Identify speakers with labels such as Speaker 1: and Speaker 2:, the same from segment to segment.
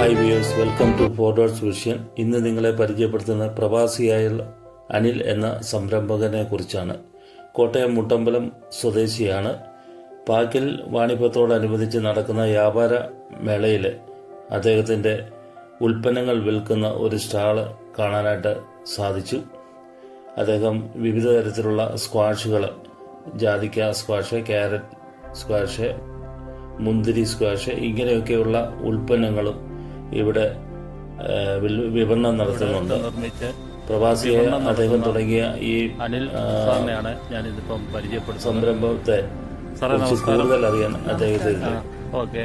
Speaker 1: Hi viewers, welcome to forwards vision. ഇന്ന് നിങ്ങളെ പരിചയപ്പെടുത്തുന്ന പ്രവാസിയായ അനിൽ എന്ന സംരംഭകനെ കുറിച്ചാണ്. കോട്ടയം മുട്ടമ്പലം സ്വദേശിയാണ്. പാക്കിൽ വാണിഭത്തോടനുബന്ധിച്ച് നടക്കുന്ന വ്യാപാര മേളയിൽ അദ്ദേഹത്തിൻ്റെ ഉൽപ്പന്നങ്ങൾ വിൽക്കുന്ന ഒരു സ്റ്റാള് കാണാനായിട്ട് സാധിച്ചു. അദ്ദേഹം വിവിധ തരത്തിലുള്ള സ്ക്വാഷുകൾ, ജാതിക്ക സ്ക്വാഷ്, ക്യാരറ്റ് സ്ക്വാഷ്, മുന്തിരി സ്ക്വാഷ്, ഇങ്ങനെയൊക്കെയുള്ള ഉൽപ്പന്നങ്ങളും ഇവിടെ വിപണനം നടത്തുന്നുണ്ട്. പ്രവാസിയെ അദ്ദേഹം തുടങ്ങിയ ഈ
Speaker 2: അനിൽ സാറിനെയാണ് ഞാനിതിപ്പം പരിചയപ്പെടുത്തുന്നത്.
Speaker 1: സംരംഭത്തെ കൂടുതൽ അറിയാൻ അദ്ദേഹത്തിന്.
Speaker 2: ഓക്കെ,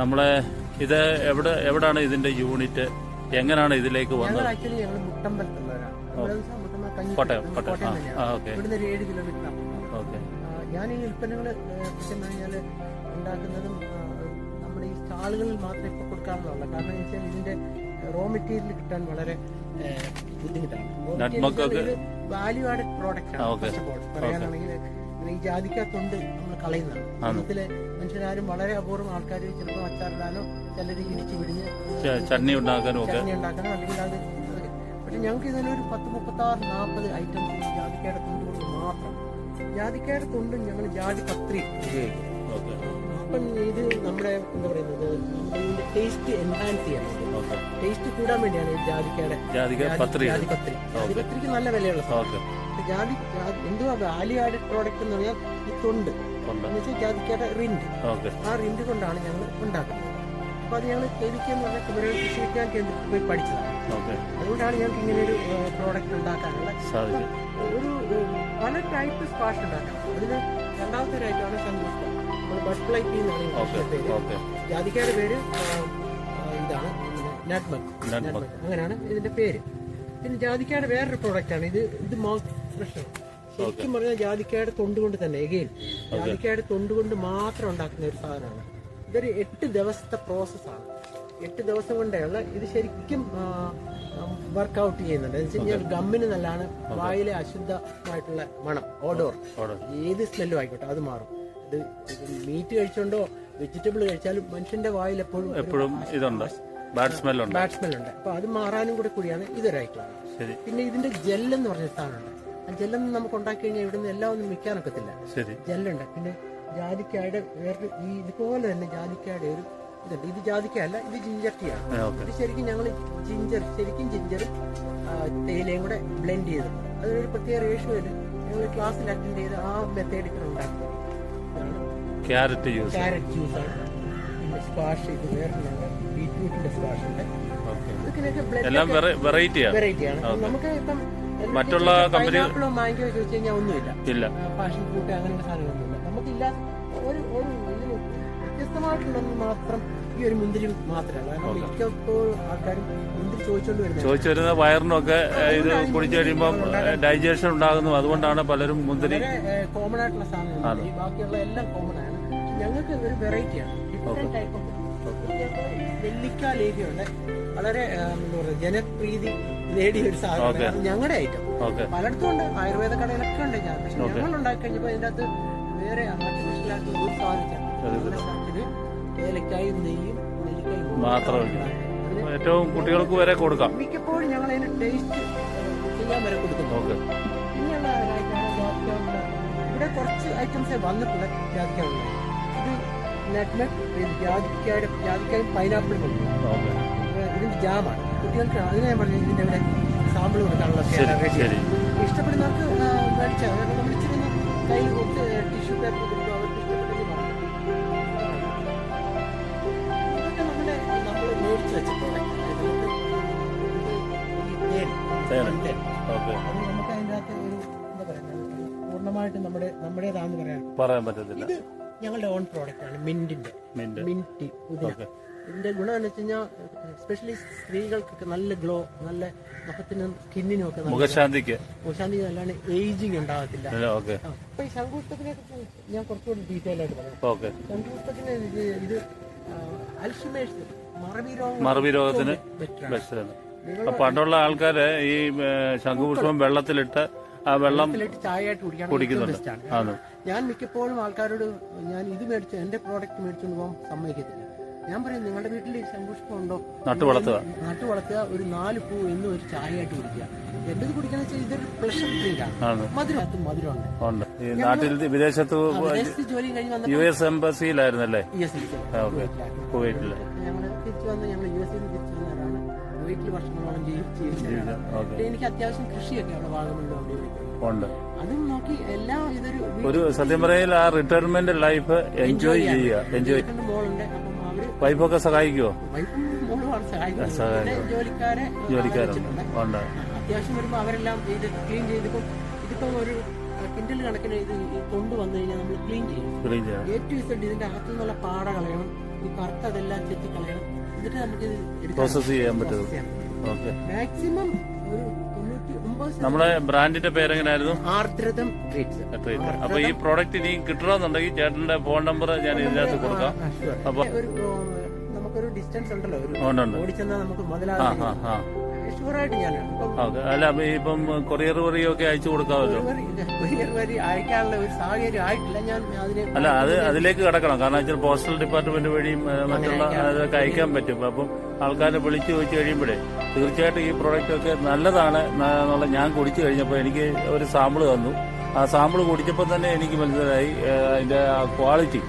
Speaker 2: നമ്മളെ ഇത് എവിടാണ് ഇതിന്റെ യൂണിറ്റ്, എങ്ങനെയാണ് ഇതിലേക്ക് വന്നത്? കോട്ടയം. ഓക്കെ. ഓക്കെ.
Speaker 3: ഞാൻ ഈ ഉൽപ്പന്നങ്ങൾ ഉണ്ടാക്കുന്നതും നമ്മുടെ ഈ സ്റ്റാളുകളിൽ മാത്രമേ ഇപ്പോൾ കൊടുക്കാറുള്ളൂ. കാരണം എന്ന് വെച്ചാൽ ഇതിന്റെ റോ മെറ്റീരിയൽ കിട്ടാൻ വളരെ ബുദ്ധിമുട്ടാണ്. വാല്യൂ ആഡഡ് പ്രോഡക്റ്റ് ആണ്. ഫസ്റ്റ് ഓഫ് ഓൾ പറയാനാണെങ്കിൽ ഈ ജാതിക്കകത്തുണ്ട് നമ്മൾ കളയുന്നതാണ്. ഇതിലെ മനുഷ്യരാരും വളരെ അപൂർവം ആൾക്കാർ ചിലപ്പോൾ അച്ചാറിടാനോ ചിലർ ഇടിച്ച് വിടിഞ്ഞ്
Speaker 2: ചട്നി ഉണ്ടാക്കാനോ
Speaker 3: അല്ലെങ്കിൽ അത്. പക്ഷെ ഞങ്ങൾക്ക് ഇതിനൊരു 10-36-40 ഐറ്റംസ് ജാതിക്കയുടെ തൊണ്ട് കൊണ്ട് മാത്രം. ജാതിക്കയുടെ തൊണ്ടും ഞങ്ങൾ ജാതി പത്രി ഉപയോഗിക്കും. അപ്പം ഇത് നമ്മുടെ എന്താ പറയുന്നത്, ഇതിന്റെ ടേസ്റ്റ് എൻഹാൻസ് ചെയ്യാൻ, ടേസ്റ്റ് കൂടാൻ വേണ്ടിയാണ് ഈ ജാതിപത്രിക്ക് നല്ല വിലയുള്ള സാധനം. എന്തുവാ വാല്യൂ ആഡഡ് പ്രോഡക്റ്റ് എന്ന് പറഞ്ഞാൽ ഈ തൊണ്ട് എന്ന് വെച്ചാൽ ജാതിക്കയുടെ റിൻഡ്. ആ റിൻഡ് കൊണ്ടാണ് ഞങ്ങൾ ഉണ്ടാക്കുന്നത്. അപ്പൊ അത് ഞങ്ങൾ കേവിക്കെന്ന് പറഞ്ഞാൽ കുമരകം കൃഷി വിജ്ഞാന കേന്ദ്രത്തിൽ പോയി പഠിച്ചതാണ്. അതുകൊണ്ടാണ് ഞങ്ങൾക്ക് ഇങ്ങനെ ഒരു പ്രോഡക്റ്റ് ഉണ്ടാക്കാനുള്ള ഒരു പല ടൈപ്പ് സ്ക്വാഷ് ഉണ്ടാക്കാം. അതിന് രണ്ടാമത്തെ ഒരു ഐറ്റമാണ് സന്തോഷം. നമ്മൾ ബട്ടർഫ്ലൈ പീ എന്നാണ് ജാതിക്കയുടെ പേര്. ഇതാണ് നട്ട്മഗ്, അങ്ങനെയാണ് ഇതിന്റെ പേര്. പിന്നെ ജാതിക്കയുടെ വേറൊരു പ്രോഡക്റ്റ് ആണ് ഇത് മൗത്ത് ഫ്രഷർ. ശരിക്കും പറഞ്ഞാൽ ജാതിക്കയുടെ തൊണ്ടുകൊണ്ട് തന്നെ എഗെയിൻ ജാതിക്കയുടെ തൊണ്ടുകൊണ്ട് മാത്രം ഉണ്ടാക്കുന്ന ഒരു സാധനമാണ്. ഇതൊരു 8 ദിവസത്തെ പ്രോസസ്സാണ്. 8 ദിവസം കൊണ്ടുള്ള ഇത് ശരിക്കും വർക്ക്ഔട്ട് ചെയ്യുന്നുണ്ട്. എന്ന് വെച്ച് കഴിഞ്ഞാൽ ഗമ്മിന് നല്ലതാണ്. വായിലെ അശുദ്ധമായിട്ടുള്ള മണം, ഓഡോർ, ഏത് സ്മെല്ലും ആയിക്കോട്ടെ അത് മാറും. ഇത് മീറ്റ് കഴിച്ചോണ്ടോ വെജിറ്റബിൾ കഴിച്ചാലും മനുഷ്യന്റെ വായിൽ എപ്പോഴും
Speaker 2: ഇതുണ്ട്, ബാഡ് സ്മെല്ലുണ്ട്.
Speaker 3: അപ്പൊ അത് മാറാനും കൂടിയാണ് ഇതൊരു ഐറ്റം. പിന്നെ ഇതിന്റെ ജെല്ലെന്ന് പറഞ്ഞ സാധനമുണ്ട്. ആ ജെല്ലൊന്നും നമുക്ക് ഉണ്ടാക്കി കഴിഞ്ഞാൽ ഇവിടുന്ന് എല്ലാം ഒന്നും വിൽക്കാനൊക്കത്തില്ല. ജെല്ലുണ്ട്. പിന്നെ ജാതിക്കായുടെ വേറെ ഇതുപോലെ തന്നെ ജാതിക്കായുടെ ഒരു ഇതുണ്ട്. ഇത് ജാതിക്കയല്ല, ഇത് ജിഞ്ചർ ടീ ആണ്. ഇത് ശരിക്കും ഞങ്ങൾ ജിഞ്ചറും തേയിലയും കൂടെ ബ്ലെൻഡ് ചെയ്തിട്ടുണ്ട്. അതൊരു പ്രത്യേക റേഷ്യോയിൽ ഞങ്ങൾ ക്ലാസ്സിൽ അറ്റൻഡ് ചെയ്ത് ആ മെത്തേഡിൽ ഉണ്ടാക്കുന്നത്.
Speaker 2: ക്യാരറ്റ്
Speaker 3: ജ്യൂസാണ്. പിന്നെ സ്ക്വാഷ്, ഇത് വേറെ ബീറ്റ്റൂട്ടിന്റെ സ്ക്വാഷ് ഉണ്ട്. വെറൈറ്റിയാണ്. നമുക്ക് ഇപ്പം
Speaker 2: മറ്റുള്ള
Speaker 3: പൈനാപ്പിളോ മാംഗോ ചോദിച്ചു കഴിഞ്ഞാൽ ഒന്നുമില്ല. പാഷൻ ഫ്രൂട്ട് അങ്ങനെയുള്ള സാധനങ്ങളൊന്നുമില്ല. നമുക്കില്ല. ഒരു വ്യത്യസ്തമായിട്ടുണ്ടെന്ന് മാത്രം ഈ ഒരു മുന്തിരി മാത്രമല്ല. കാരണം മിക്കപ്പോഴും ആൾക്കാരും മുന്തിരി ചോദിച്ചു
Speaker 2: വരുന്ന വയറിനൊക്കെ ഇത് കുടിച്ചു കഴിയുമ്പോൾ ഡൈജഷൻ ഉണ്ടാകുന്നു. അതുകൊണ്ടാണ് പലരും മുന്തിരി
Speaker 3: കോമൺ ആയിട്ടുള്ള സാധനങ്ങൾ. ബാക്കിയുള്ള എല്ലാം കോമൺ ആണ്. ഞങ്ങൾക്ക് ഒരു വെറൈറ്റിയാണ്. ഡിഫറെന്റ് ടൈപ്പ് ഓഫ് നെല്ലിക്ക ലേഖയുണ്ട്. വളരെ എന്താ പറയുക, ജനപ്രീതി നേടിയ ഒരു സാധനം ഞങ്ങളുടെ ഐറ്റം. പലയിടത്തും ഉണ്ട്, ആയുർവേദ കടയിലൊക്കെ ഉണ്ട്. പക്ഷെ ഞങ്ങൾ ഉണ്ടാക്കി കഴിഞ്ഞപ്പോൾ ഇതിന്റെ അകത്ത് വേറെ ആർട്ടിഫിഷ്യലായിട്ട് ഒരു സാധിച്ചാൽ ഏലക്കായും നെയ്യും നെല്ലിക്കായും
Speaker 2: മാത്രമല്ല, ഏറ്റവും കുട്ടികൾക്ക് വരെ കൊടുക്കാം.
Speaker 3: മിക്കപ്പോഴും ഞങ്ങൾ അതിന് ടേസ്റ്റ് ചെയ്യാൻ വരെ കൊടുക്കുന്നു. പിന്നെയുള്ള ഇവിടെ കുറച്ച് ഐറ്റംസേ വന്നിട്ടുള്ള ജാതിക്കാവുള്ള. ഇത് നട്ട്മഗ്, ജാതിക്കായും പൈനാപ്പിളും കൊടുക്കും. ഇതിന്റെ ജാമാണ് കുട്ടികൾക്ക്. അതിനെ ഞാൻ പറഞ്ഞു ഇതിന്റെ ഇവിടെ സാമ്പിൾ കൊടുക്കാനുള്ള ഇഷ്ടപ്പെടുന്നവർക്ക് മേടിച്ചാൽ നമ്മൾ ഇച്ചിരി കയ്യിൽ കൊടുത്ത് ടിഷ്യൂ പേപ്പർ കൊടുക്കും. അവർക്ക് ഇഷ്ടപ്പെട്ടെങ്കിൽ പറഞ്ഞു. ഇതൊക്കെ നമ്മൾ മേടിച്ച് വെച്ച പ്രോഡക്റ്റ്. അത് നമുക്ക് അതിൻ്റെ അകത്ത് ഒരു എന്താ പറയുക, പൂർണ്ണമായിട്ട് നമ്മുടേതാന്ന് പറയാൻ
Speaker 2: പറ്റത്തില്ല.
Speaker 3: ഇത് ഞങ്ങളുടെ ഓൺ പ്രോഡക്റ്റ് ആണ്. മിന്റ് പുതിന. ഇതിന്റെ ഗുണം എന്ന് വെച്ച് കഴിഞ്ഞാൽ എസ്പെഷ്യലി സ്ത്രീകൾക്കൊക്കെ നല്ല ഗ്ലോ, നല്ല മുഖത്തിനും സ്കിന്നിനും ഒക്കെ മുഖശാന്തിക്ക് നല്ലതാണ്. ഏജിങ് ഉണ്ടാകത്തില്ല. അപ്പൊ ഈ ശംഖുപുഷ്പത്തിനെ കുറിച്ച് ഞാൻ കുറച്ചുകൂടി ഡീറ്റെയിൽ ആയിട്ട് പറയാം. ശംഖുപുഷ്പത്തിന് ഇത് അൽഷിമേഴ്സ്,
Speaker 2: മറവി രോഗത്തിന് ബെസ്റ്റാണ്. പണ്ടുള്ള ആൾക്കാര് ഈ ശംഖുപുഷ്പം വെള്ളത്തിലിട്ട് ആ വെള്ളം
Speaker 3: ചായയായിട്ട് കുടിക്കുന്നുണ്ട്. ഞാൻ മിക്കപ്പോഴും ആൾക്കാരോട് ഞാൻ ഇത് മേടിച്ചു, എന്റെ പ്രോഡക്റ്റ് മേടിച്ചുകൊണ്ട് പോകാൻ സമ്മതിക്കത്തില്ല. ഞാൻ പറയും നിങ്ങളുടെ വീട്ടിൽ ശംഖുപുഷ്പം ഉണ്ടോ,
Speaker 2: നട്ടു വളർത്തുക.
Speaker 3: നട്ടു വളർത്തുക, ഒരു 4 പൂ എന്നും ഒരു ചായയായിട്ട് കുടിക്കുക. എന്റേത് കുടിക്കാന്ന് വെച്ചാൽ ഇതൊരു പ്ലഷർ ഡ്രിങ്ക് ആണ്. മധുരമുണ്ട്.
Speaker 2: ഈ നാട്ടിൽ വിദേശത്ത്
Speaker 3: ജോലി കഴിഞ്ഞ്
Speaker 2: US എംബസിയിലായിരുന്നല്ലേ? കുവൈറ്റില്.
Speaker 3: ഞങ്ങൾ തിരിച്ചു വന്ന് ഞങ്ങൾ US തിരിച്ചു വന്നവരാണ്. കുവൈറ്റിൽ വർഷങ്ങളോളം ജീവിച്ചതാണ്. എനിക്ക് അത്യാവശ്യം കൃഷിയൊക്കെ അവിടെ വാഗമണ്ണിലുണ്ട്. അതും നോക്കി എല്ലാം
Speaker 2: ഒരു സത്യം പറയൽ ആ റിട്ടയർമെന്റ് ലൈഫ് എൻജോയ് ചെയ്യുക.
Speaker 3: മോളുണ്ട്. അപ്പം അവര്
Speaker 2: വൈഫൊക്കെ സഹായിക്കുവോ?
Speaker 3: വൈഫും മോളുമാണ് സഹായിക്കുന്നത്. ജോലിക്കാരുണ്ട്. അത്യാവശ്യം വരുമ്പോ അവരെല്ലാം ഇത് ക്ലീൻ ചെയ്തിപ്പോ ഇതിപ്പോ ഒരു കിൻഡൽ കണക്കിന് ഇത് കൊണ്ടുവന്നു കഴിഞ്ഞാൽ നമ്മൾ ക്ലീൻ ചെയ്യണം. A-Z ഇതിന്റെ അകത്തു നിന്നുള്ള പാട കളയണം, ഈ കറുത്ത അതെല്ലാം ചെത്തി കളയണം. എന്നിട്ട് നമുക്ക് ഇത്
Speaker 2: പ്രോസസ് ചെയ്യാൻ പറ്റും.
Speaker 3: മാക്സിമം ഒരു 99%.
Speaker 2: നമ്മുടെ ബ്രാൻഡിന്റെ പേരെങ്ങനെയായിരുന്നു?
Speaker 3: ആർദ്രതം ട്രീറ്റ്സ്.
Speaker 2: അപ്പൊ ഈ പ്രോഡക്റ്റ് ഇനി കിട്ടണമെന്നുണ്ടെങ്കിൽ ചേട്ടന്റെ ഫോൺ നമ്പർ ഞാൻ ഇതിനകത്ത് കൊടുക്കാം. അപ്പൊ
Speaker 3: നമുക്കൊരു ഡിസ്റ്റൻസ് ഉണ്ടല്ലോ,
Speaker 2: ഉണ്ട്.
Speaker 3: ഓടിച്ചെന്നാൽ നമുക്ക് മുതലാകും. ഷുവറായിട്ട് ഞാൻ
Speaker 2: അല്ല ഇപ്പം കൊറിയർ വഴിയൊക്കെ അയച്ചു കൊടുക്കാമല്ലോ.
Speaker 3: കൊറിയർ വഴി അയക്കാനുള്ള ഒരു സാഹചര്യം ആയിട്ടില്ല. ഞാൻ അതിനെ
Speaker 2: അല്ല അതിലേക്ക് കിടക്കണം. കാരണം വെച്ചാൽ പോസ്റ്റൽ ഡിപ്പാർട്ട്മെന്റ് വഴിയും മറ്റുള്ള അതൊക്കെ അയക്കാൻ പറ്റും. അപ്പം ആൾക്കാരെ വിളിച്ചു ചോദിച്ചു കഴിയുമ്പോഴേ തീർച്ചയായിട്ടും ഈ പ്രോഡക്റ്റ് ഒക്കെ നല്ലതാണ് എന്നുള്ള ഞാൻ കുടിച്ചു കഴിഞ്ഞപ്പോൾ എനിക്ക് ഒരു സാമ്പിൾ തന്നു. ആ സാമ്പിൾ കുടിച്ചപ്പോൾ തന്നെ എനിക്ക് മനസ്സിലായി അതിന്റെ ക്വാളിറ്റി